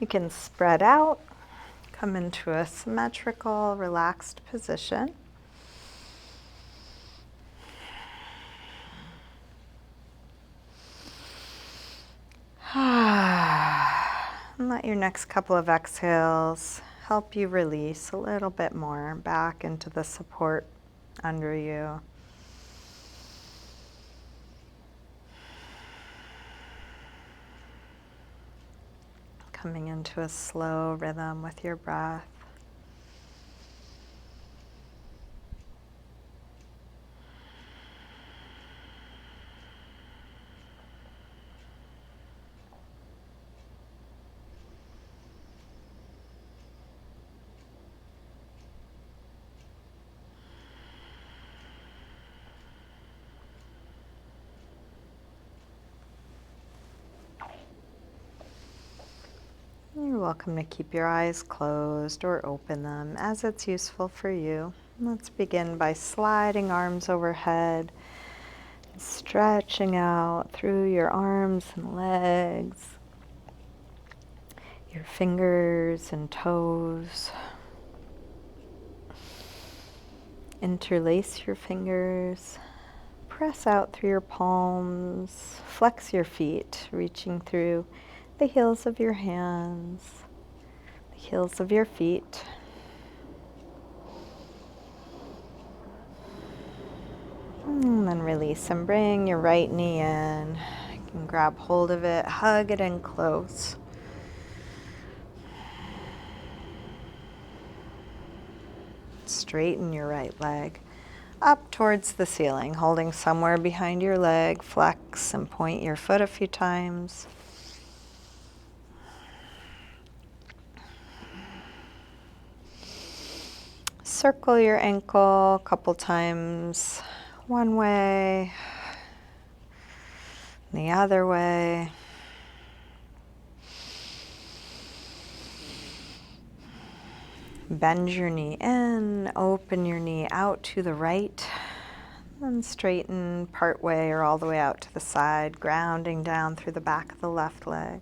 You can spread out, come into a symmetrical, relaxed position. And let your next couple of exhales help you release a little bit more back into the support under you. Coming into a slow rhythm with your breath. You're welcome to keep your eyes closed or open them as it's useful for you. Let's begin by sliding arms overhead, stretching out through your arms and legs, your fingers and toes. Interlace your fingers, press out through your palms, flex your feet, reaching through the heels of your hands, the heels of your feet. And then release and bring your right knee in. You can grab hold of it, hug it in close. Straighten your right leg up towards the ceiling, holding somewhere behind your leg. Flex and point your foot a few times. Circle your ankle a couple times, one way, the other way. Bend your knee in, open your knee out to the right, then straighten part way or all the way out to the side, grounding down through the back of the left leg.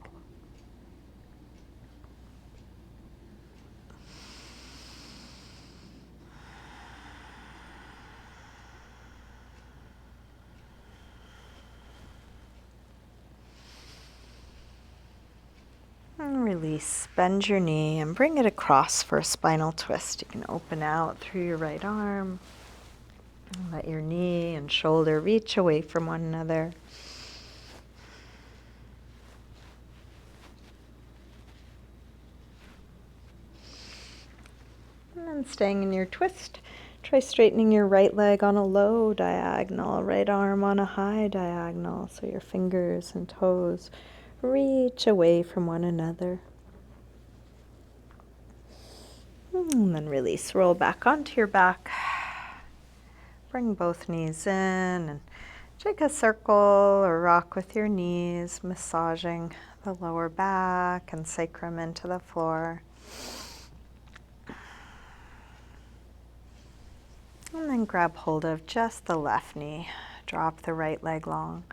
And release, bend your knee and bring it across for a spinal twist. You can open out through your right arm. Let your knee and shoulder reach away from one another. And then staying in your twist, try straightening your right leg on a low diagonal, right arm on a high diagonal, so your fingers and toes reach away from one another. And then release, roll back onto your back. Bring both knees in and take a circle or rock with your knees, massaging the lower back and sacrum into the floor. And then grab hold of just the left knee. Drop the right leg long.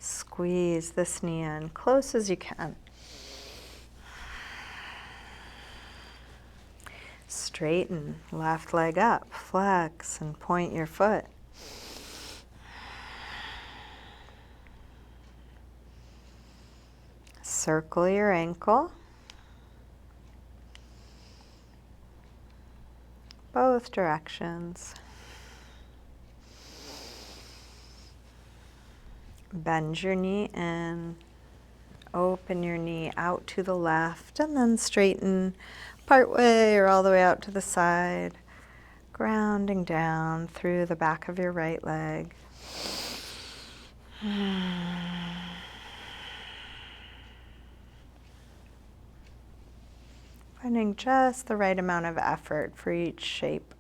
Squeeze this knee in close as you can. Straighten left leg up, flex and point your foot. Circle your ankle. Both directions. Bend your knee in, open your knee out to the left, and then straighten part way or all the way out to the side, grounding down through the back of your right leg. Finding just the right amount of effort for each shape.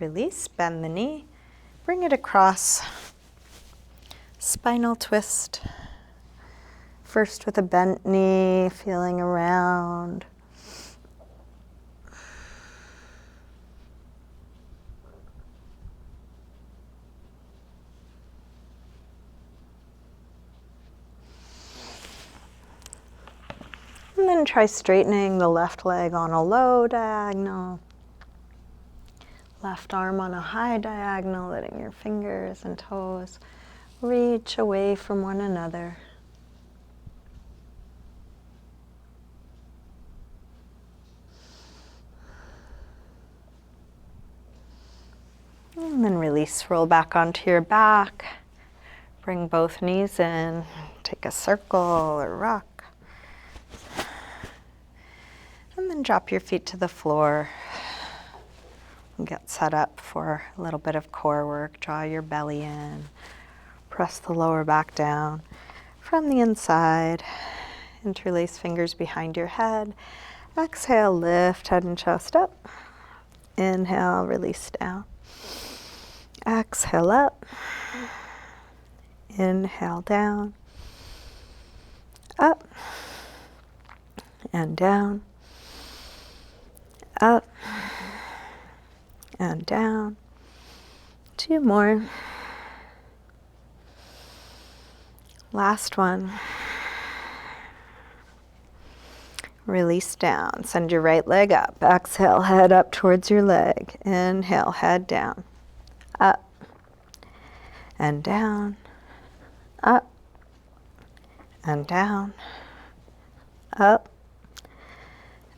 Release, bend the knee, bring it across, spinal twist. First with a bent knee, feeling around. can try straightening the left leg on a low diagonal, left arm on a high diagonal, letting your fingers and toes reach away from one another. And then release, roll back onto your back. Bring both knees in. Take a circle or rock. And then drop your feet to the floor. Get set up for a little bit of core work. Draw your belly in. Press the lower back down. From the inside, interlace fingers behind your head. Exhale, lift head and chest up. Inhale, release down. Exhale up. Inhale down. Up. And down. Up. And down. 2 more. Last one. Release down. Send your right leg up. Exhale, head up towards your leg. Inhale, head down. Up. And down. Up. And down. Up.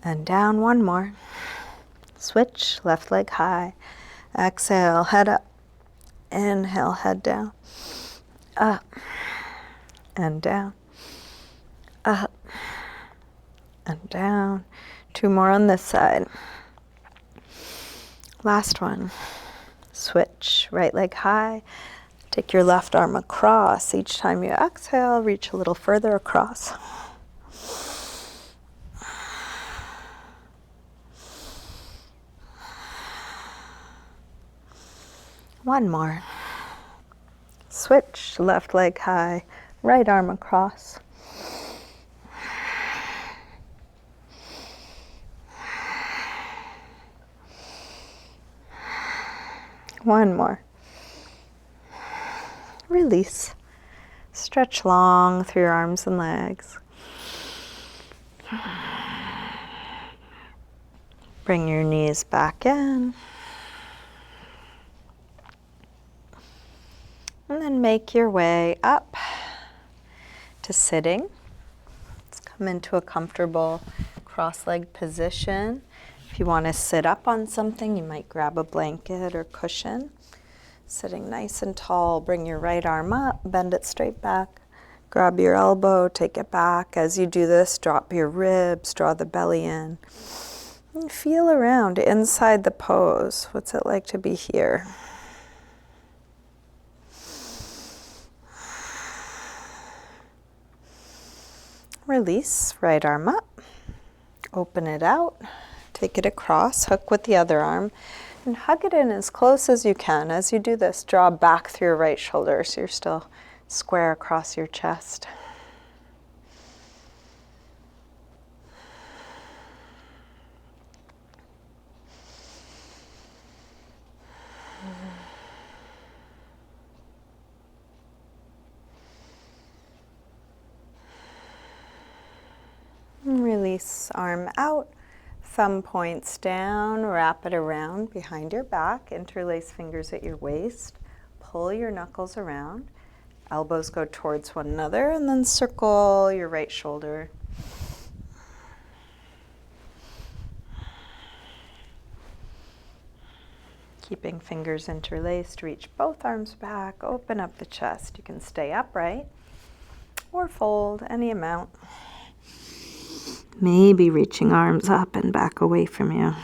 And down. 1 more. Switch, left leg high. Exhale, head up. Inhale, head down. Up. And down. Up. And down. 2 more on this side. Last one. Switch, right leg high. Take your left arm across. Each time you exhale, reach a little further across. One more. Switch, left leg high, right arm across. One more. Release. Stretch long through your arms and legs. Bring your knees back in. And then make your way up to sitting. Let's come into a comfortable cross-legged position. If you want to sit up on something, you might grab a blanket or cushion. Sitting nice and tall, bring your right arm up, bend it straight back. Grab your elbow, take it back. As you do this, drop your ribs, draw the belly in. And feel around inside the pose. What's it like to be here? Release, right arm up. Open it out. Take it across, hook with the other arm, and hug it in as close as you can. As you do this, draw back through your right shoulder so you're still square across your chest. And release, arm out. Thumb points down, wrap it around behind your back, interlace fingers at your waist, pull your knuckles around, elbows go towards one another, and then circle your right shoulder. Keeping fingers interlaced, reach both arms back, open up the chest. You can stay upright or fold any amount. Maybe reaching arms up and back away from you.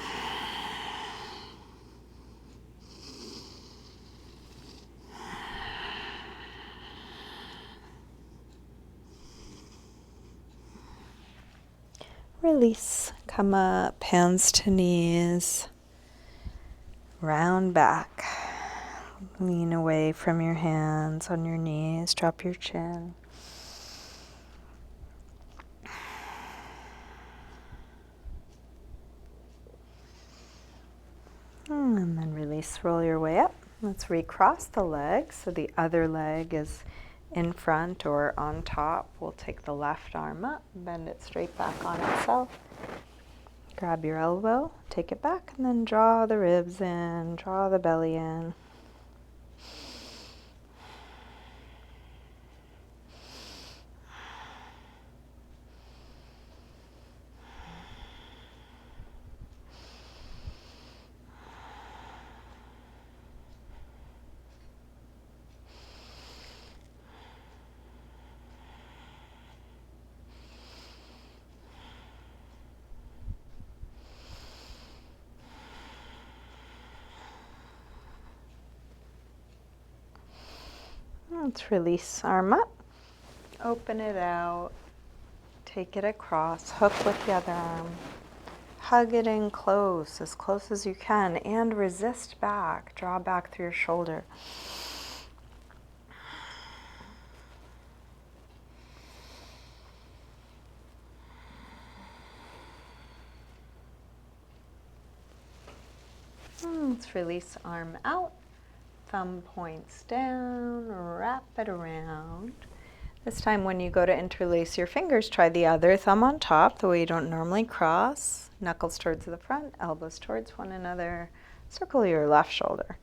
Release, come up, hands to knees, round back. Lean away from your hands on your knees, drop your chin. And then release, roll your way up. Let's recross the legs so the other leg is in front or on top. We'll take the left arm up, bend it straight back on itself. Grab your elbow, take it back, and then draw the ribs in, draw the belly in. Let's release, arm up, open it out, take it across, hook with the other arm, hug it in close as you can, and resist back, draw back through your shoulder. Let's release, arm out, thumb points down, wrap it around. This time when you go to interlace your fingers, try the other thumb on top, the way you don't normally cross. Knuckles towards the front, elbows towards one another. Circle your left shoulder.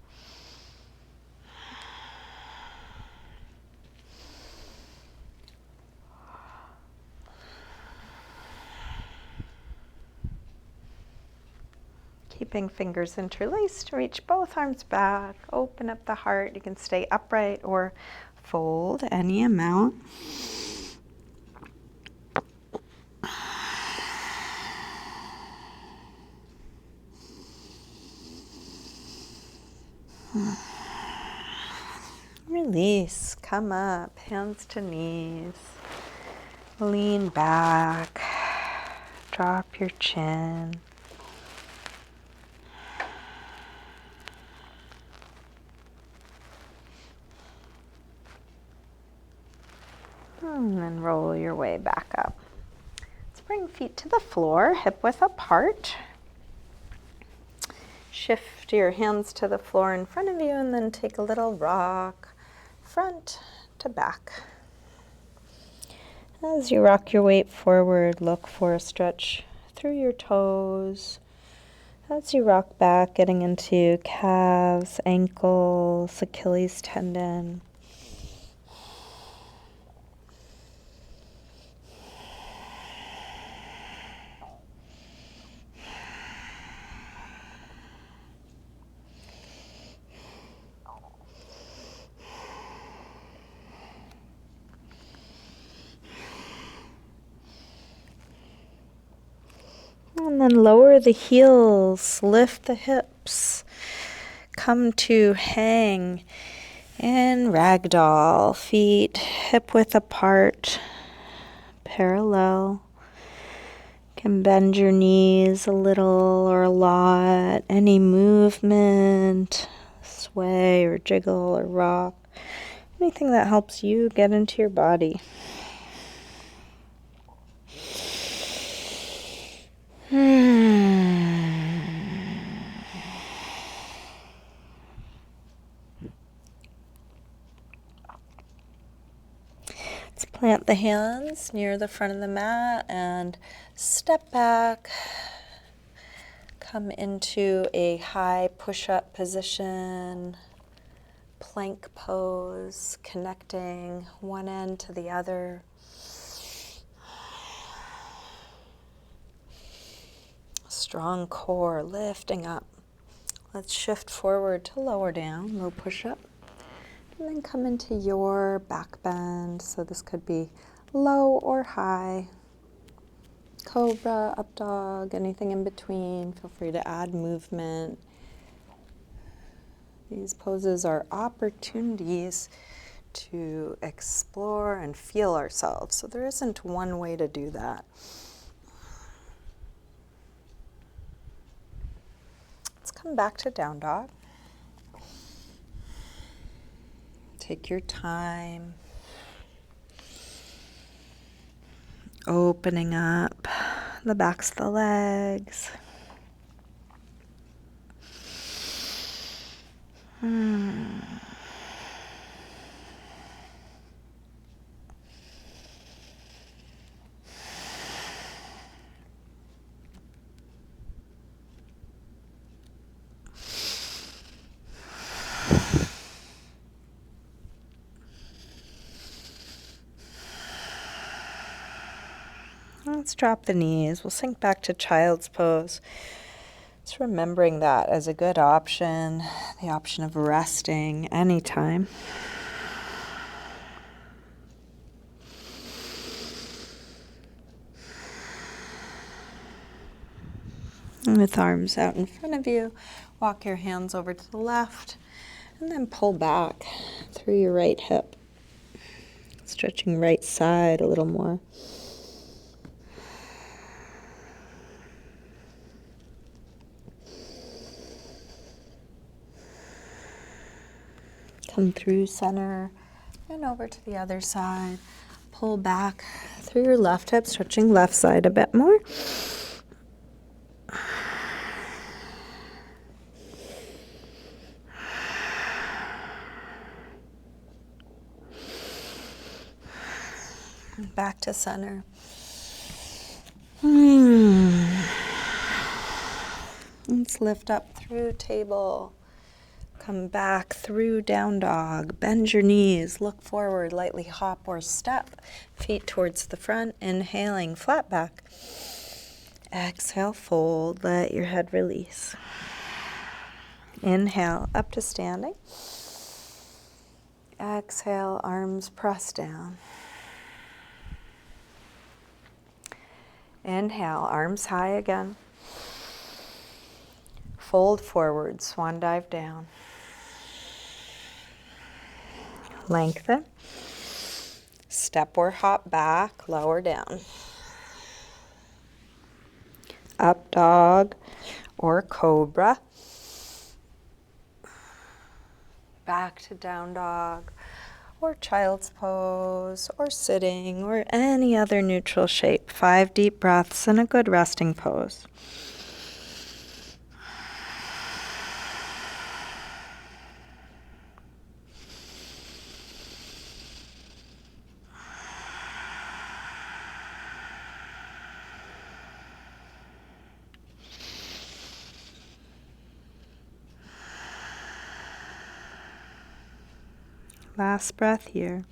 Keeping fingers interlaced, reach both arms back, open up the heart. You can stay upright or fold any amount. Release, come up, hands to knees. Lean back, drop your chin. And then roll your way back up. Let's bring feet to the floor, hip width apart. Shift your hands to the floor in front of you and then take a little rock, front to back. As you rock your weight forward, look for a stretch through your toes. As you rock back, getting into calves, ankles, Achilles tendon. And then lower the heels, lift the hips, come to hang in ragdoll, feet hip width apart, parallel. You can bend your knees a little or a lot, any movement, sway or jiggle or rock, anything that helps you get into your body. Let's plant the hands near the front of the mat and step back. Come into a high push-up position, plank pose, connecting one end to the other. Strong core, lifting up. Let's shift forward to lower down, low push-up. And then come into your back bend. So this could be low or high. Cobra, up dog, anything in between. Feel free to add movement. These poses are opportunities to explore and feel ourselves. So there isn't one way to do that. Let's come back to down dog. Take your time. Opening up the backs of the legs. Let's drop the knees. We'll sink back to child's pose. Just remembering that as a good option, the option of resting anytime. And with arms out in front of you, walk your hands over to the left and then pull back through your right hip. Stretching right side a little more. Come through center and over to the other side. Pull back through your left hip, stretching left side a bit more. Back to center. Let's lift up through table. Come back through down dog. Bend your knees. Look forward. Lightly hop or step. Feet towards the front. Inhaling, flat back. Exhale, fold. Let your head release. Inhale, up to standing. Exhale, arms press down. Inhale, arms high again. Fold forward, swan dive down. Lengthen. Step or hop back, lower down. Up dog or cobra. Back to down dog or child's pose or sitting or any other neutral shape. 5 deep breaths and a good resting pose. Last breath here.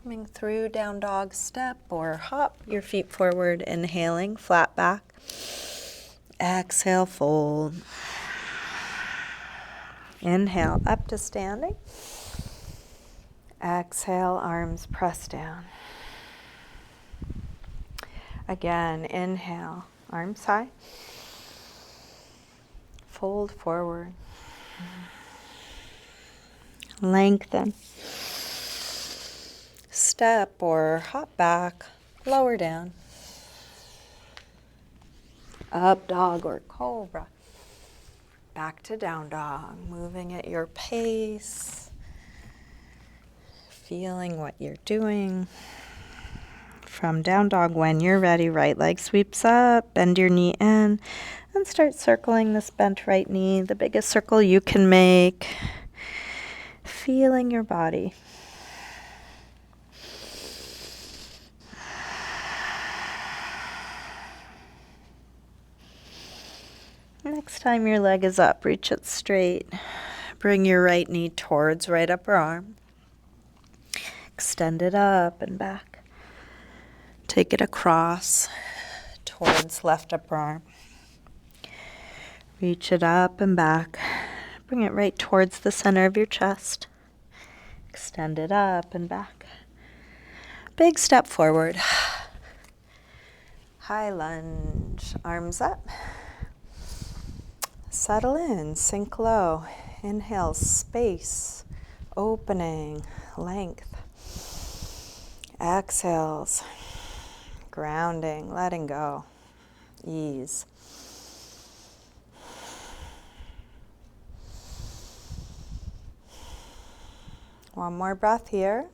Coming through down dog, step or hop your feet forward, inhaling, flat back. Exhale, fold. Inhale, up to standing. Exhale, arms press down. Again, inhale, arms high. Fold forward. Lengthen. Step or hop back, lower down. Up dog or cobra. Back to down dog, moving at your pace. Feeling what you're doing. From down dog, when you're ready, right leg sweeps up, bend your knee in, and start circling this bent right knee, the biggest circle you can make. Feeling your body. Next time your leg is up, reach it straight. Bring your right knee towards right upper arm. Extend it up and back. Take it across towards left upper arm. Reach it up and back. Bring it right towards the center of your chest. Extend it up and back. Big step forward. High lunge, arms up. Settle in, sink low. Inhale, space, opening, length. Exhales, grounding, letting go, ease. One more breath here.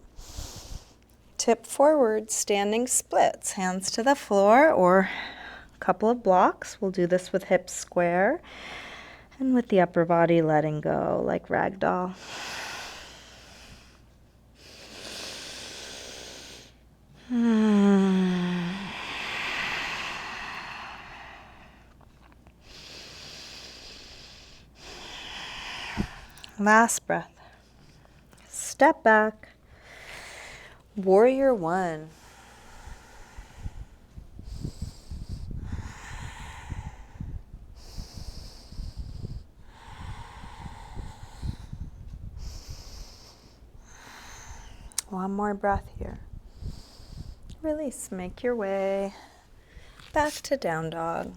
Tip forward, standing splits, hands to the floor or a couple of blocks. We'll do this with hips square and with the upper body letting go like ragdoll. Last breath. Step back, Warrior one. One more breath here. Release, make your way back to down dog.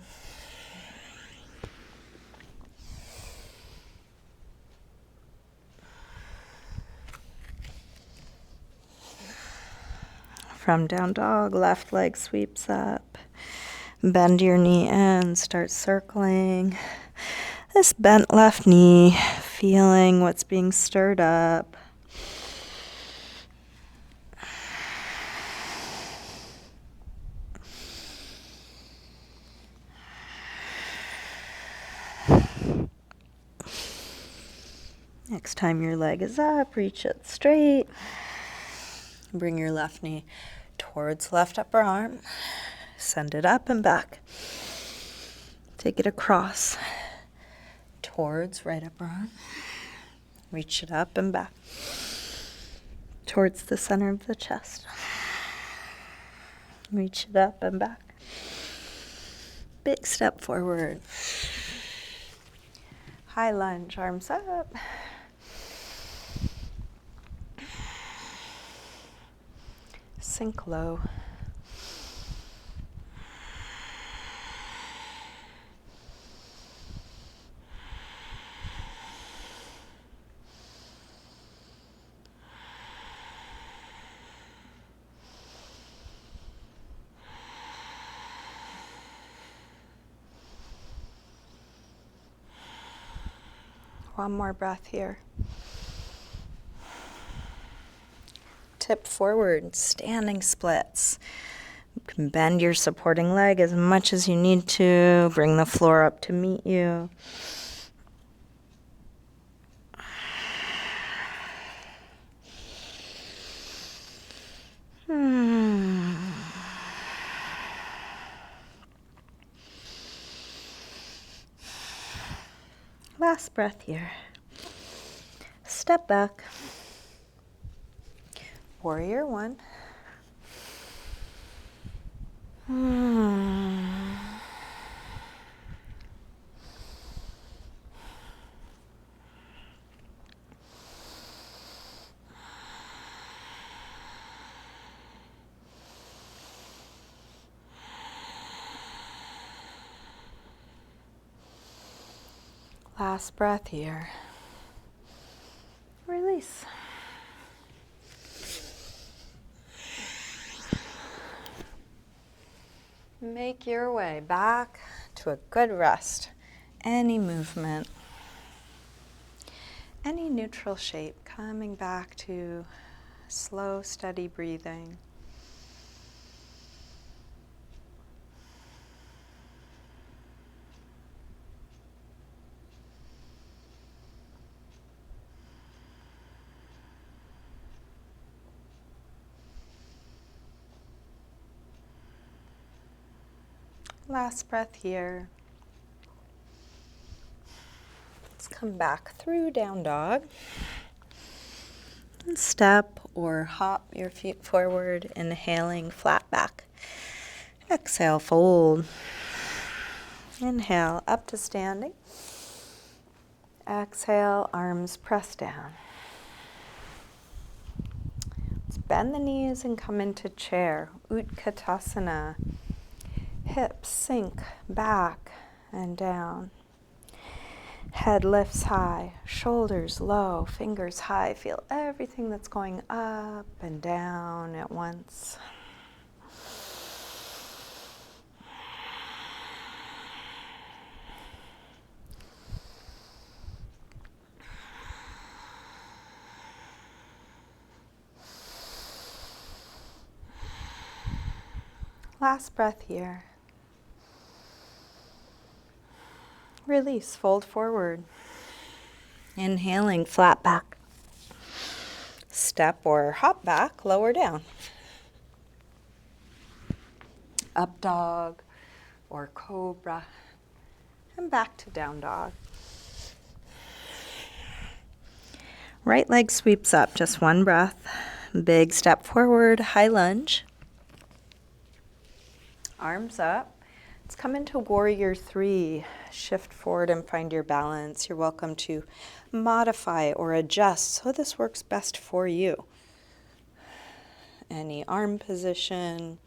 From down dog, left leg sweeps up. Bend your knee in, start circling. This bent left knee, feeling what's being stirred up. Next time your leg is up, reach it straight. Bring your left knee towards left upper arm. Send it up and back. Take it across towards right upper arm. Reach it up and back towards the center of the chest. Reach it up and back. Big step forward. High lunge, arms up. Sink low. One more breath here. Tip forward, standing splits. You can bend your supporting leg as much as you need to. Bring the floor up to meet you. Last breath here. Step back. Warrior one. Last breath here. Release. Make your way back to a good rest. Any movement, any neutral shape, coming back to slow, steady breathing. Last breath here. Let's come back through down dog. And step or hop your feet forward, inhaling flat back. Exhale, fold. Inhale, up to standing. Exhale, arms press down. Let's bend the knees and come into chair, Utkatasana. Hips sink back and down. Head lifts high, shoulders low, fingers high. Feel everything that's going up and down at once. Last breath here. Release, fold forward. Inhaling, flat back. Step or hop back, lower down. Up dog or cobra. And back to down dog. Right leg sweeps up, just one breath. Big step forward, high lunge. Arms up. Let's come into warrior three. Shift forward and find your balance. You're welcome to modify or adjust so this works best for you. Any arm position.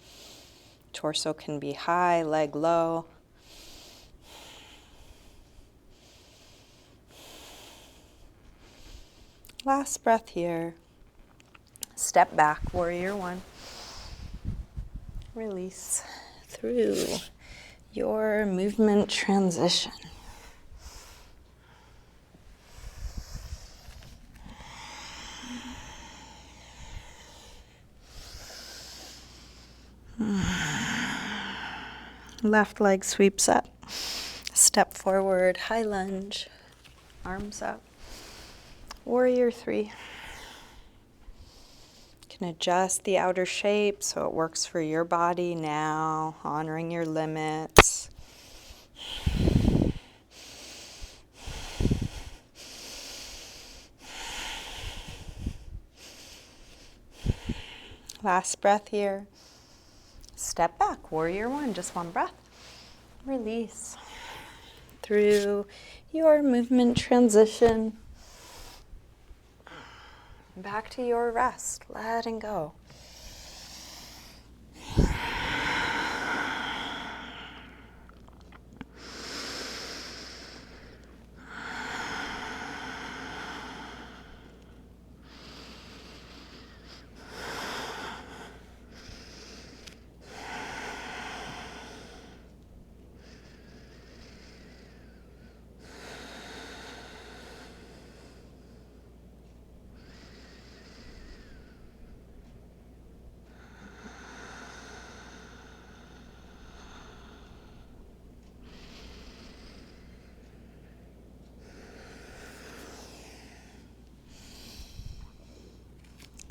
Torso can be high, leg low. Last breath here. Step back, warrior one. Release through your movement transition. Left leg sweeps up. Step forward, high lunge, arms up. Warrior three. Can adjust the outer shape so it works for your body now, honoring your limits. Last breath here. Step back, warrior one, just one breath. Release through your movement transition. Back to your rest, letting go.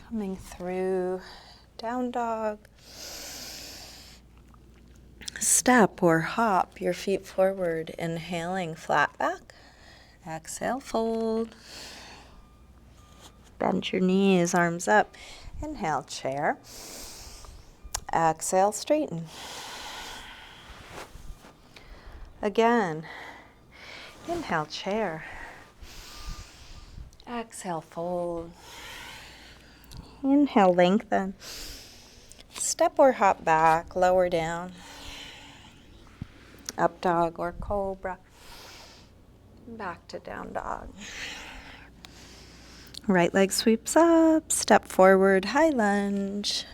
Coming through down dog. Step or hop your feet forward, inhaling flat back. Exhale, fold. Bend your knees, arms up. Inhale, chair. Exhale, straighten. Again. Inhale, chair. Exhale, fold. Inhale, lengthen. Step or hop back, lower down. Up dog or cobra. Back to down dog. Right leg sweeps up. Step forward, high lunge.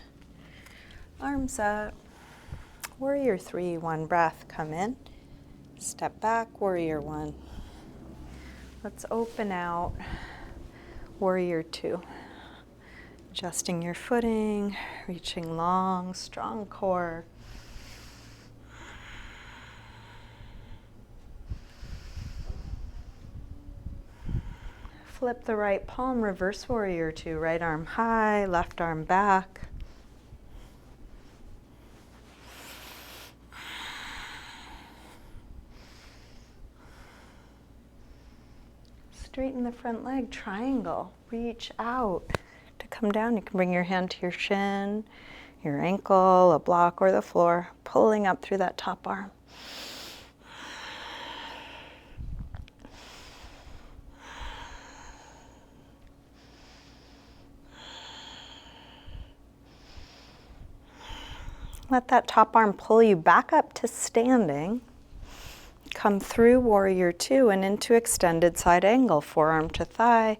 Arms up. Warrior three, one breath. Come in. Step back, warrior one. Let's open out. Warrior two. Adjusting your footing, reaching long, strong core. Flip the right palm, reverse warrior two. Right arm high, left arm back. Straighten the front leg, triangle. Reach out. To come down, you can bring your hand to your shin, your ankle, a block, or the floor, pulling up through that top arm. Let that top arm pull you back up to standing. Come through warrior two and into extended side angle, forearm to thigh.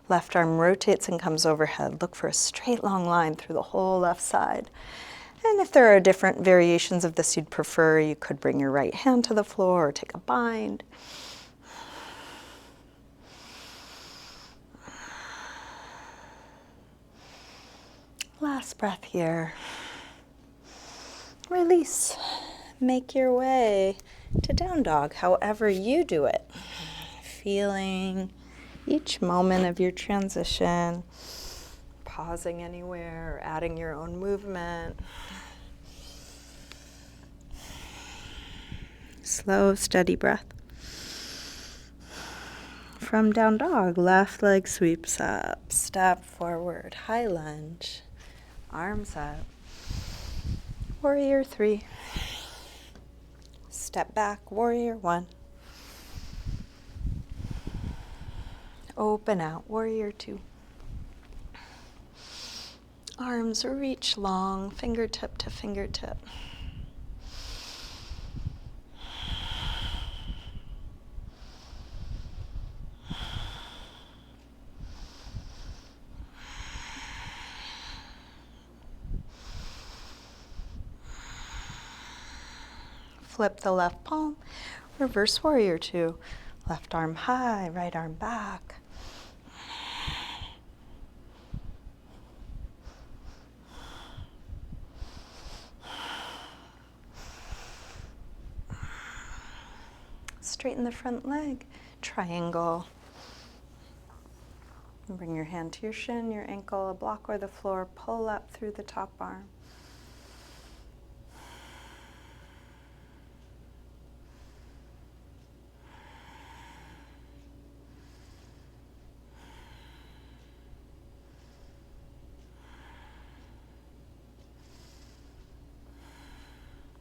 Left arm rotates and comes overhead. Look for a straight long line through the whole left side. And if there are different variations of this you'd prefer, you could bring your right hand to the floor or take a bind. Last breath here. Release. Make your way to down dog, however you do it. Feeling each moment of your transition, pausing anywhere, or adding your own movement. Slow, steady breath. from down dog, left leg sweeps up, step forward, high lunge, arms up. Warrior 3. Step back, warrior 1. Open out, warrior 2. Arms reach long, fingertip to fingertip. Flip the left palm, reverse warrior 2. Left arm high, right arm back. Straighten the front leg, triangle. And bring your hand to your shin, your ankle, a block or the floor, pull up through the top arm.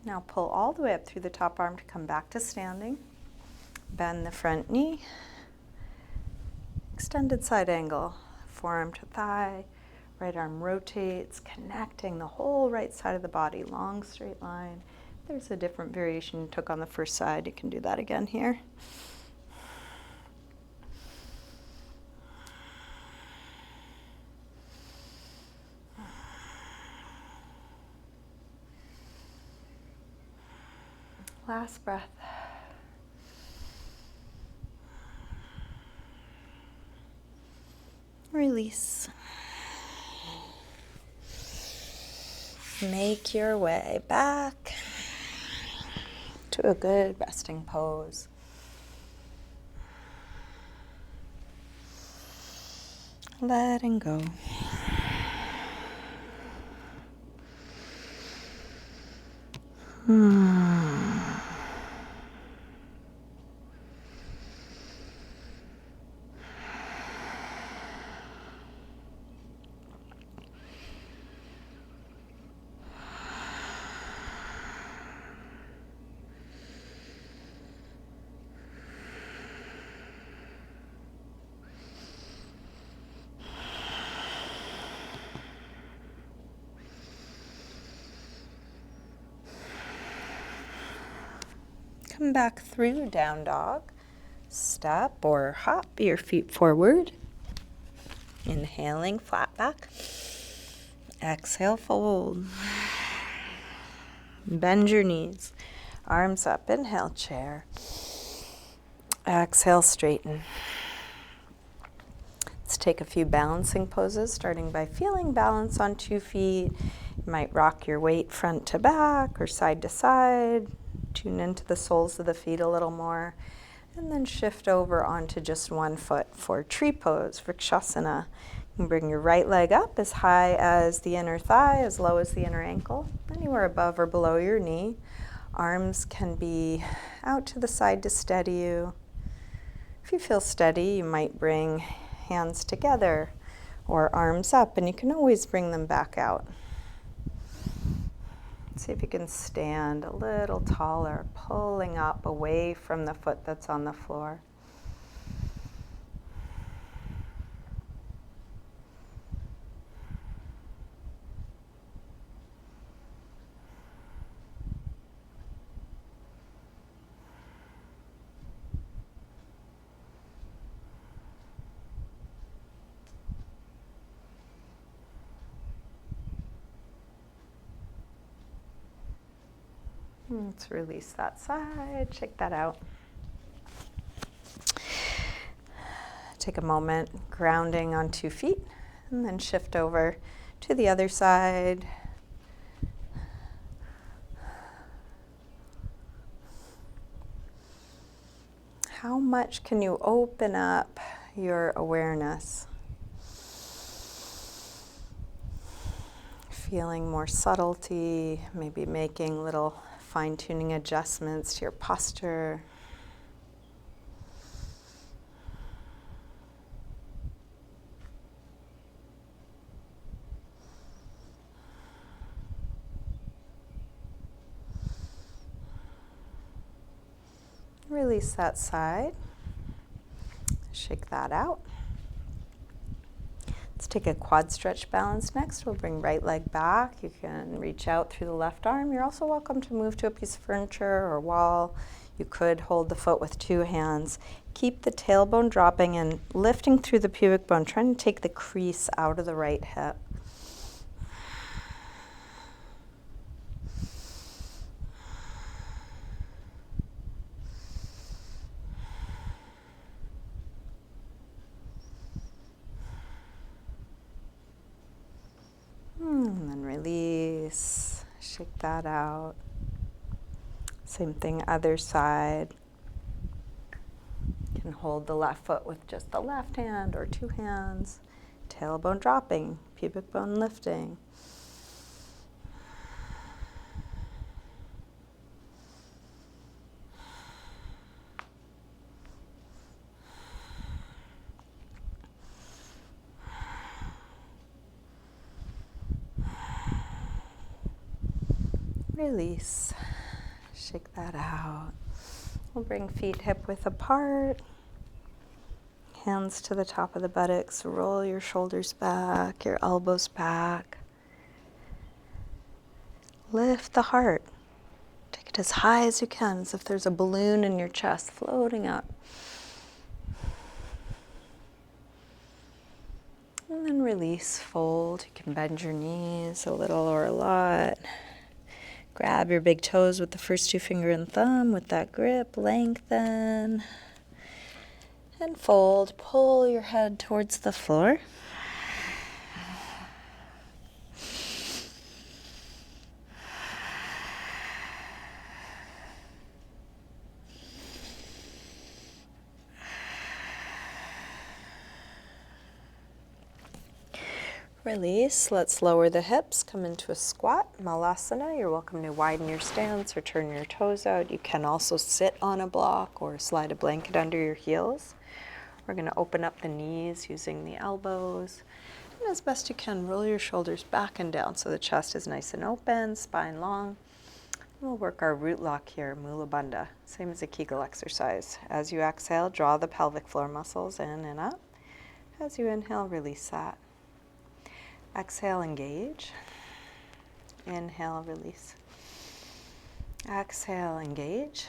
Now pull all the way up through the top arm to come back to standing. Bend the front knee. Extended side angle. Forearm to thigh. Right arm rotates, connecting the whole right side of the body. Long straight line. There's a different variation you took on the first side. You can do that again here. Last breath. Release. Make your way back to a good resting pose. Letting go. Come back through down dog. Step or hop your feet forward. Inhaling, flat back. Exhale, fold. Bend your knees. Arms up, inhale, chair. Exhale, straighten. Let's take a few balancing poses, starting by feeling balance on 2 feet. You might rock your weight front to back or side to side. Tune into the soles of the feet a little more. And then shift over onto just 1 foot for tree pose, Vrikshasana. You can bring your right leg up as high as the inner thigh, as low as the inner ankle, anywhere above or below your knee. Arms can be out to the side to steady you. If you feel steady, you might bring hands together or arms up, and you can always bring them back out. See if you can stand a little taller, pulling up away from the foot that's on the floor. Let's release that side, shake that out. Take a moment, grounding on 2 feet, and then shift over to the other side. How much can you open up your awareness? Feeling more subtlety, maybe making little fine-tuning adjustments to your posture. Release that side. Shake that out. Let's take a quad stretch balance next. We'll bring right leg back. You can reach out through the left arm. You're also welcome to move to a piece of furniture or wall. You could hold the foot with two hands. Keep the tailbone dropping and lifting through the pubic bone, trying to take the crease out of the right hip. And then release, shake that out. Same thing, other side. You can hold the left foot with just the left hand or two hands. Tailbone dropping, pubic bone lifting. Release, shake that out. We'll bring feet hip width apart, hands to the top of the buttocks, roll your shoulders back, your elbows back. Lift the heart, take it as high as you can, as if there's a balloon in your chest floating up. And then release, fold. You can bend your knees a little or a lot. Grab your big toes with the first two finger and thumb with that grip, lengthen, and fold. Pull your head towards the floor. Release. Let's lower the hips, come into a squat, malasana. You're welcome to widen your stance or turn your toes out. You can also sit on a block or slide a blanket under your heels. We're going to open up the knees using the elbows. And as best you can, roll your shoulders back and down so the chest is nice and open, spine long. We'll work our root lock here, Mula Bandha, same as a Kegel exercise. As you exhale, draw the pelvic floor muscles in and up. As you inhale, release that. Exhale, engage. Inhale, release. Exhale, engage.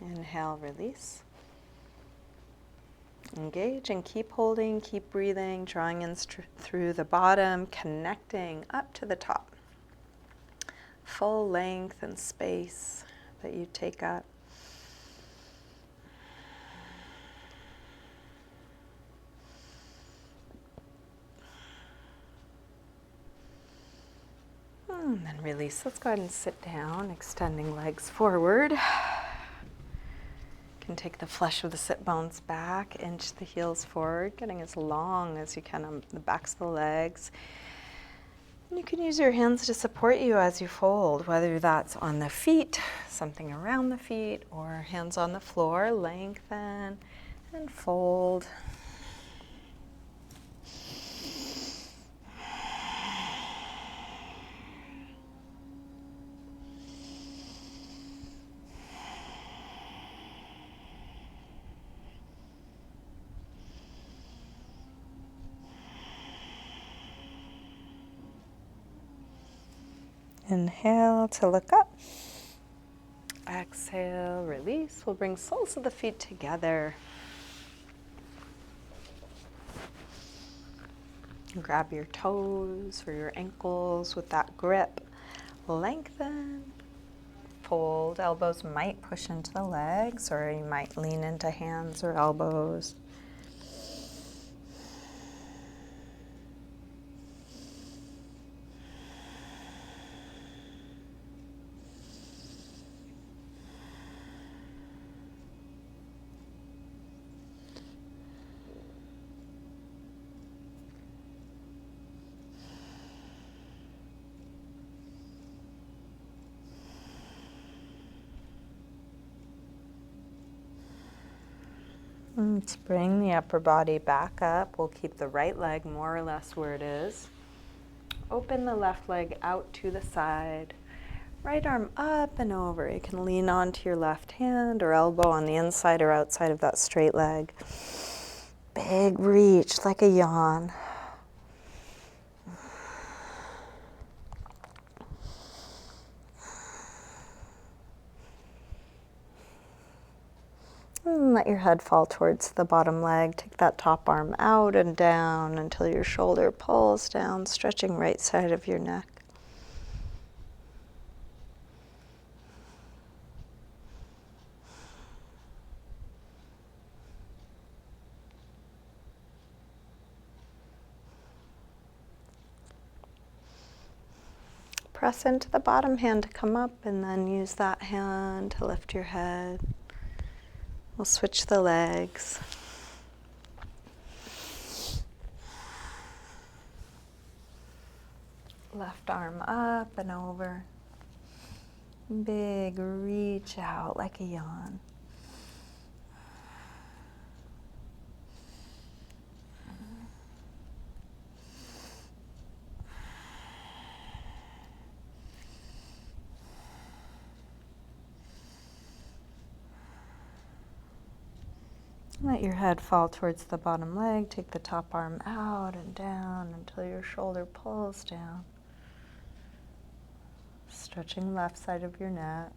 Inhale, release. Engage and keep holding, keep breathing, drawing in through the bottom, connecting up to the top. Full length and space that you take up. And then release. Let's go ahead and sit down, extending legs forward. You can take the flesh of the sit bones back, inch the heels forward, getting as long as you can on the backs of the legs. And you can use your hands to support you as you fold, whether that's on the feet, something around the feet, or hands on the floor. Lengthen and fold. Inhale to look up. Exhale, release. We'll bring soles of the feet together. Grab your toes or your ankles with that grip. Lengthen. Fold. Elbows might push into the legs, or you might lean into hands or elbows. Let's bring the upper body back up. We'll keep the right leg more or less where it is. Open the left leg out to the side. Right arm up and over. You can lean onto your left hand or elbow on the inside or outside of that straight leg. Big reach, like a yawn. And let your head fall towards the bottom leg. Take that top arm out and down until your shoulder pulls down, stretching right side of your neck. Press into the bottom hand to come up and then use that hand to lift your head. We'll switch the legs. Left arm up and over. Big reach out like a yawn. Let your head fall towards the bottom leg. Take the top arm out and down until your shoulder pulls down. Stretching left side of your neck.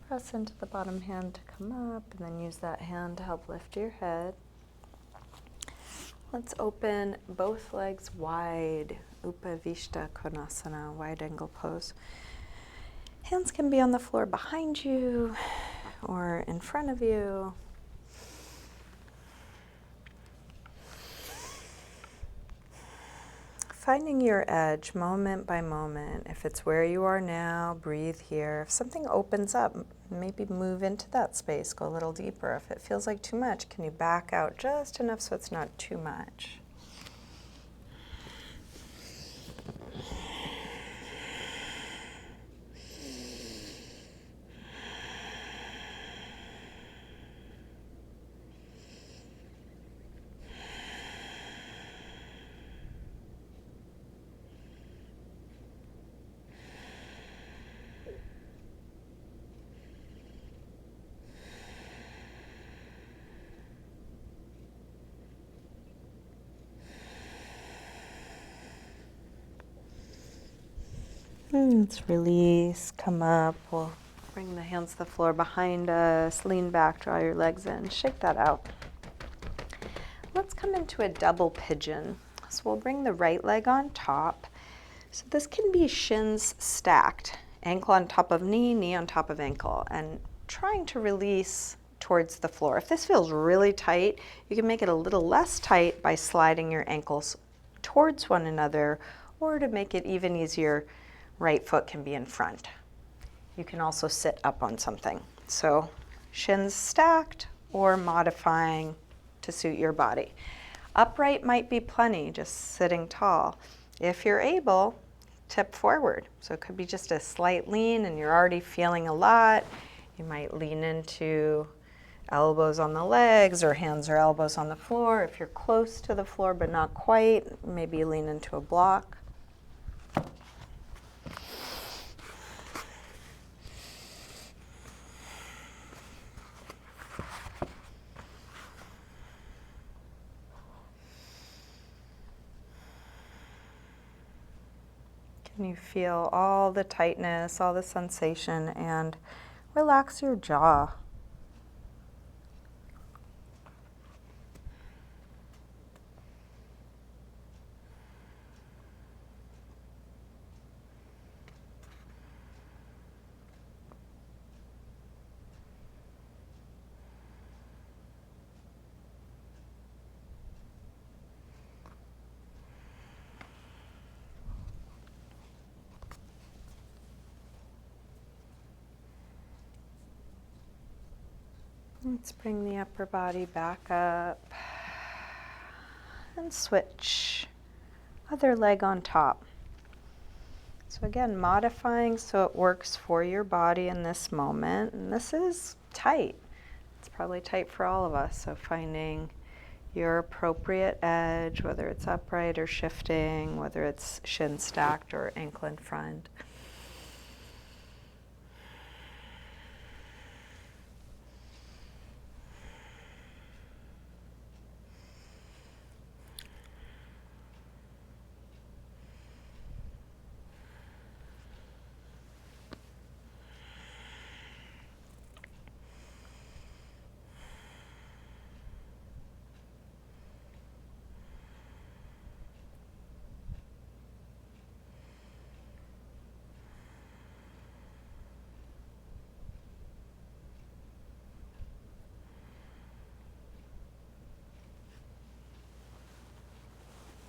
Press into the bottom hand to come up and then use that hand to help lift your head. Let's open both legs wide. Upavishta Konasana, wide angle pose. Hands can be on the floor behind you or in front of you. Finding your edge moment by moment. If it's where you are now, breathe here. If something opens up, maybe move into that space, go a little deeper. If it feels like too much, can you back out just enough so it's not too much? Let's release, come up. We'll bring the hands to the floor behind us. Lean back, draw your legs in. Shake that out. Let's come into a double pigeon. So we'll bring the right leg on top. So this can be shins stacked, ankle on top of knee, knee on top of ankle, and trying to release towards the floor. If this feels really tight, you can make it a little less tight by sliding your ankles towards one another, or to make it even easier, right foot can be in front. You can also sit up on something. So shins stacked or modifying to suit your body. Upright might be plenty, just sitting tall. If you're able, tip forward. So it could be just a slight lean and you're already feeling a lot. You might lean into elbows on the legs or hands or elbows on the floor. If you're close to the floor but not quite, maybe lean into a block. Can you feel all the tightness, all the sensation, and relax your jaw. Let's bring the upper body back up and switch. Other leg on top. So again, modifying so it works for your body in this moment. And this is tight. It's probably tight for all of us, so finding your appropriate edge, whether it's upright or shifting, whether it's shin stacked or ankle in front.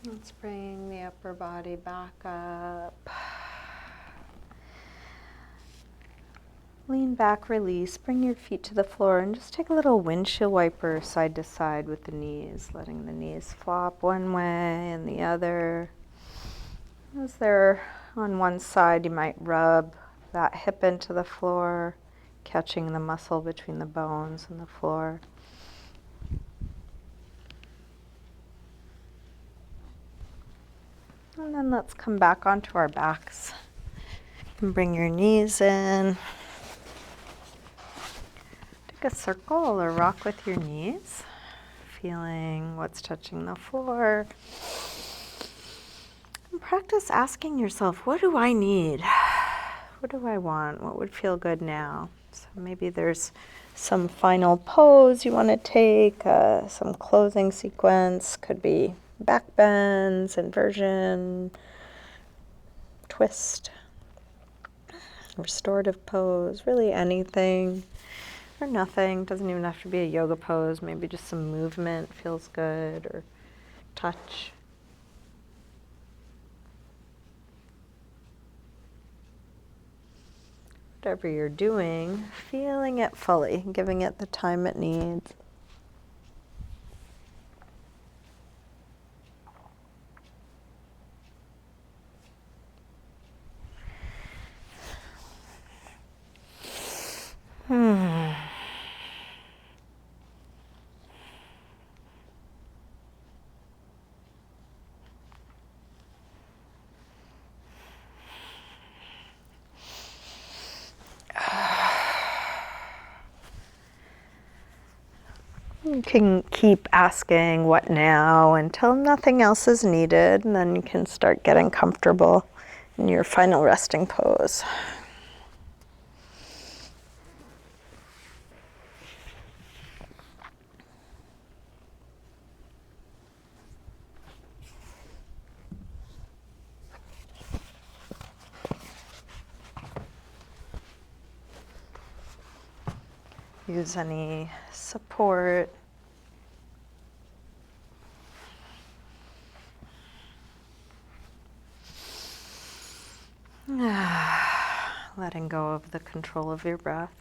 Let's bring the upper body back up. Lean back, release, bring your feet to the floor and just take a little windshield wiper side to side with the knees, letting the knees flop one way and the other. As they're on one side, you might rub that hip into the floor, catching the muscle between the bones and the floor. And then let's come back onto our backs. You can bring your knees in. Take a circle or rock with your knees, feeling what's touching the floor. And practice asking yourself, what do I need? What do I want? What would feel good now? So maybe there's some final pose you want to take, some closing sequence. Could be back bends, inversion, twist, restorative pose, really anything or nothing. Doesn't even have to be a yoga pose. Maybe just some movement feels good, or touch. Whatever you're doing, feeling it fully, giving it the time it needs. You can keep asking what now until nothing else is needed, and then you can start getting comfortable in your final resting pose. Use any support. Letting go of the control of your breath.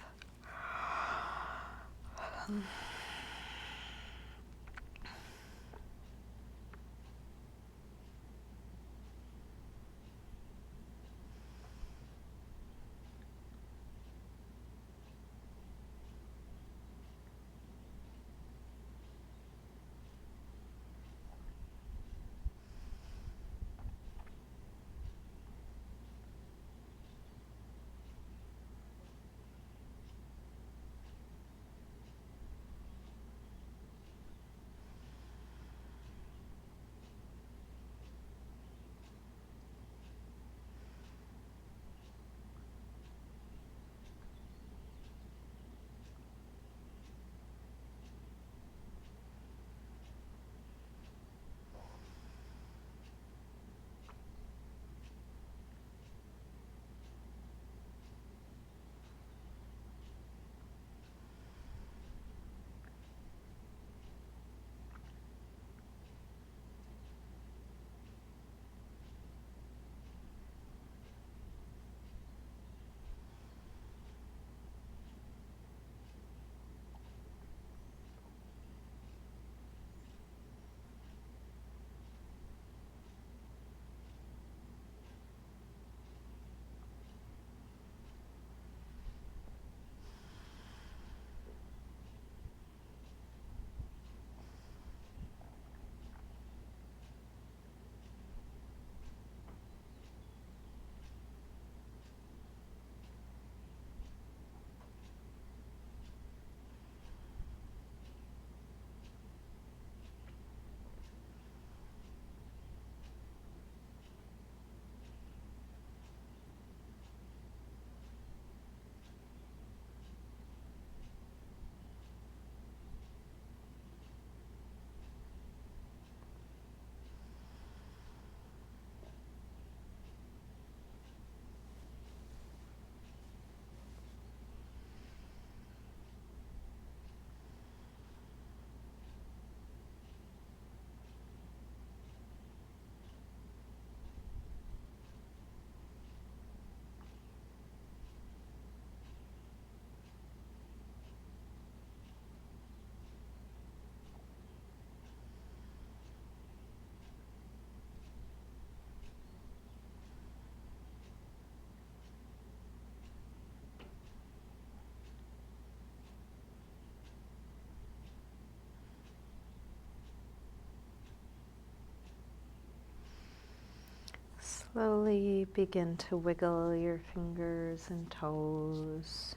Slowly begin to wiggle your fingers and toes.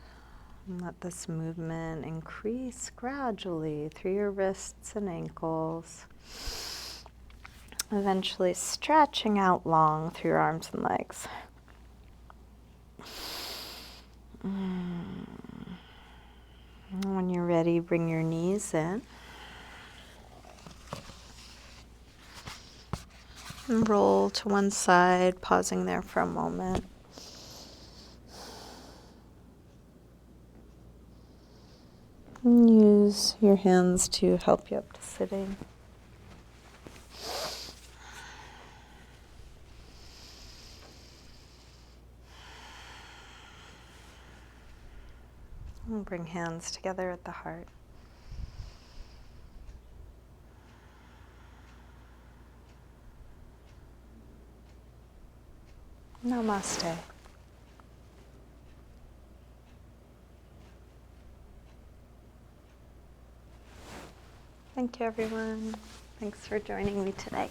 And let this movement increase gradually through your wrists and ankles, eventually stretching out long through your arms and legs. When you're ready, bring your knees in. And roll to one side, pausing there for a moment. And use your hands to help you up to sitting. And bring hands together at the heart. Namaste. Thank you, everyone. Thanks for joining me today.